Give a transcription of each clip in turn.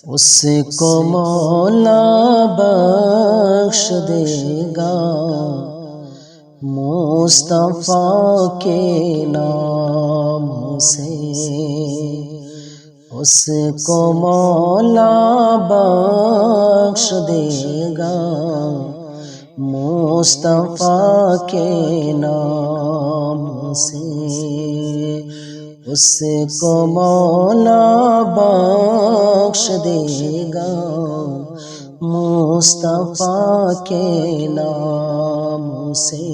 اس کو مولا بخش دے گا مصطفیٰ کے نام سے، اس کو مولا بخش دے گا مصطفیٰ کے نام سے، اس کو مولا بخش دے گا مصطفیٰ کے نام سے،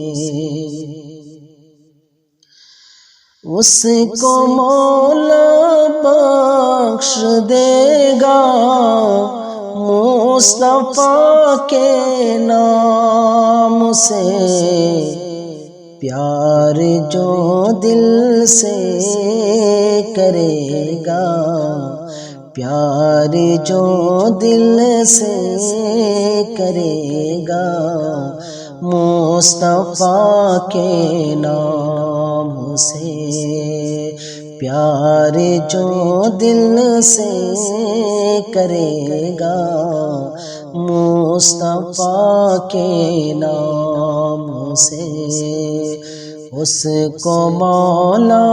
اس کو مولا بخش دے گا مصطفیٰ کے نام سے، پیار جو دل سے کرے گا، پیار جو دل سے کرے گا مصطفیٰ کے نام سے، پیار جو دل سے کرے گا مصطفیٰ کے نام سے، اس کو مولا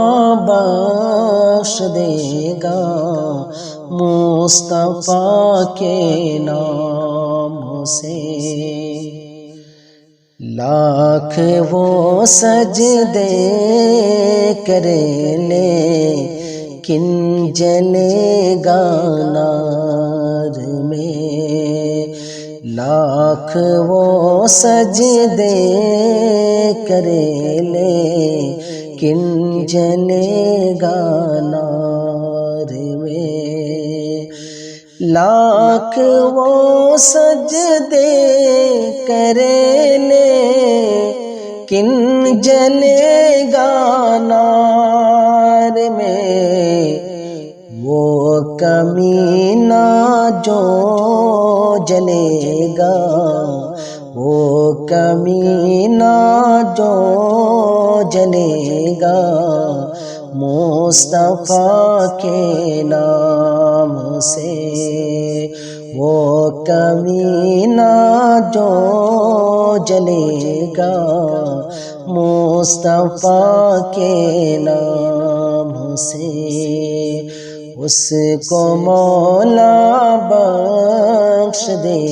بخش دے گا مصطفیٰ کے نام سے، لاکھ وہ سجدے کر لیکن جلے گا نار میں، لاکھ وہ سجدے کر لیکن جلے گا نار میں، لاکھ وہ سجدے کرے لیکن جلے گا نار میں، وہ کمینہ جو جلے گا، وہ کمینہ جو جلے گا مصطفیٰ کے نام سے، وہ کمینہ جو جلے گا مصطفیٰ کے نام سے، اس کو مولا بخش دے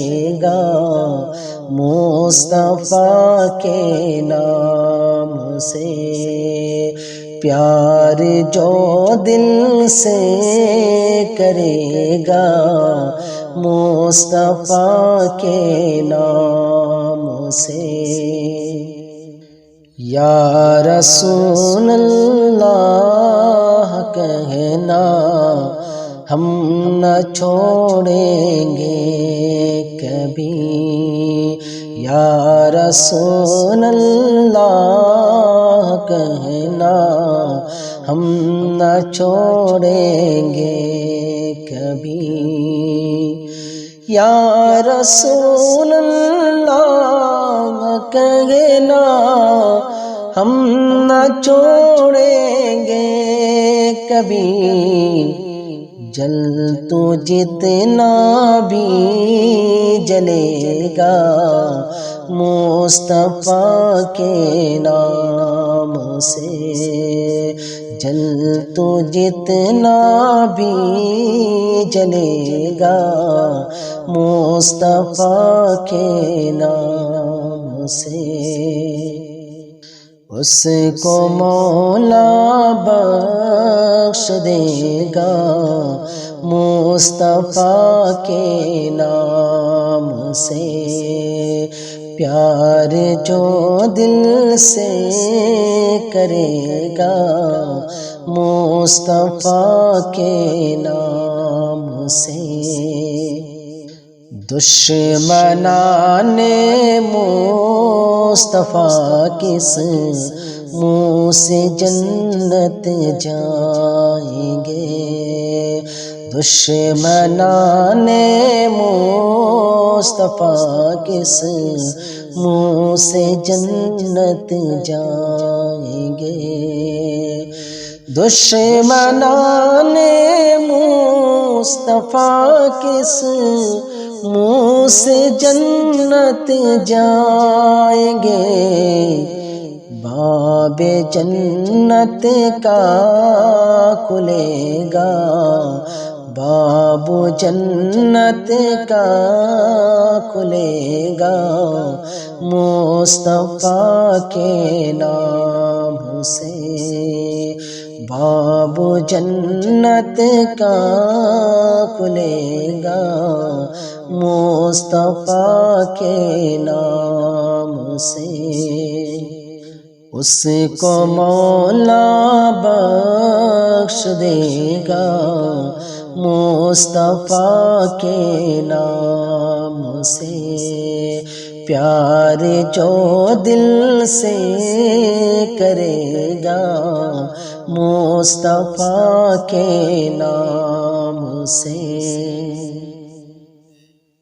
گا مصطفیٰ کے نام سے، پیار جو دل سے کرے گا مصطفیٰ کے نام سے، یا رسول اللہ کہنا ہم نہ چھوڑیں گے کبھی، یا رسول اللہ کہنا ہم نہ چھوڑیں گے کبھی، یا رسول اللہ کہنا ہم نہ چھوڑیں گے کبھی، جل تو جتنا بھی جلے گا مصطفیٰ کے نام سے، جل تو جتنا بھی جلے گا مصطفیٰ کے نام سے، اس کو مولا بخش دے گا مصطفیٰ کے نام سے، پیار جو دل سے کرے گا مصطفیٰ کے نام سے، دشمنان مصطفیٰ کس منہ سے جنت جائیں گے، دشمنان مصطفیٰ کس منہ سے جنت جائیں گے، دشمنان مصطفیٰ کس منہ سے جنت جائیں گے، باب جنت کا کھلے گا، باب جنت کا کھلے گا، مصطفیٰ کے نام سے باب جنت کا کھلے گا، مصطفیٰ کے نام سے۔ اس کو مولا بخش دے گا، مصطفیٰ کے نام سے۔ پیار جو دل سے کرے گا، مصطفیٰ کے نام سے۔